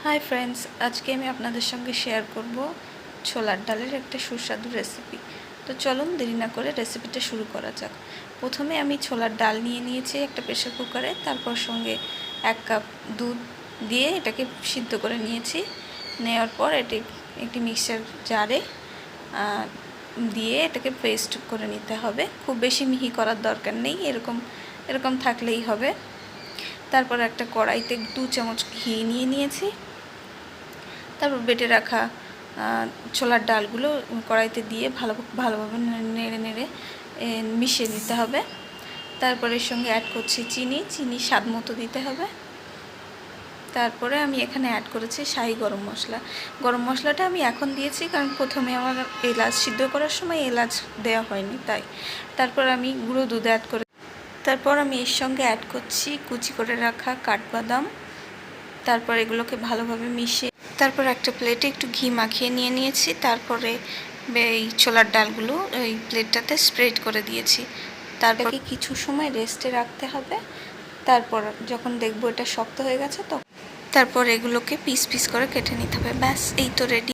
Hi friends, আজকে আমি আপনাদের সঙ্গে শেয়ার করব ছোলার ডালের একটা সুস্বাদু রেসিপি। তো চলুন দেরি না করে রেসিপিটা শুরু করা যাক। প্রথমে আমি ছোলার ডাল নিয়ে নিয়েছি একটা প্রেসার কুকারে, তারপর সঙ্গে 1 কাপ দুধ দিয়ে এটাকে সিদ্ধ করে নিয়েছি। নেওয়ার পর এটি একটি মিক্সার জারে দিয়ে এটাকে পেস্ট করে নিতে হবে। খুব বেশি মিহি করার দরকার নেই, এরকম থাকলেই হবে। তারপর একটা কড়াইতে 2 চামচ ঘি নিয়ে নিয়েছি। তারপর বেটে রাখা ছোলার ডালগুলো কড়াইতে দিয়ে ভালোভাবে নেড়ে নেড়ে মিশিয়ে নিতে হবে। তারপরে এর সঙ্গে অ্যাড করছি চিনি স্বাদ মতো দিতে হবে। তারপরে আমি এখানে অ্যাড করেছি শাহি গরম মশলা। গরম মশলাটা আমি এখন দিয়েছি, কারণ প্রথমে আমার এলাচ সিদ্ধ করার সময় এলাচ দেওয়া হয়নি, তাই। তারপর আমি গুঁড়ো দুধ অ্যাড করে তারপর আমি এর সঙ্গে অ্যাড করছি কুচি করে রাখা কাঠবাদাম। তারপর এগুলোকে ভালোভাবে মিশিয়ে তারপর একটা প্লেটে একটু ঘি মাখিয়ে নিয়েছি। তারপরে এই ছোলার ডালগুলো এই প্লেটটাতে স্প্রেড করে দিয়েছি। তারপরে কিছু সময় রেস্টে রাখতে হবে। তারপর যখন দেখবো এটা শক্ত হয়ে গেছে, তো তারপর এগুলোকে পিস পিস করে কেটে নিতে হবে। ব্যাস, এই তো রেডি।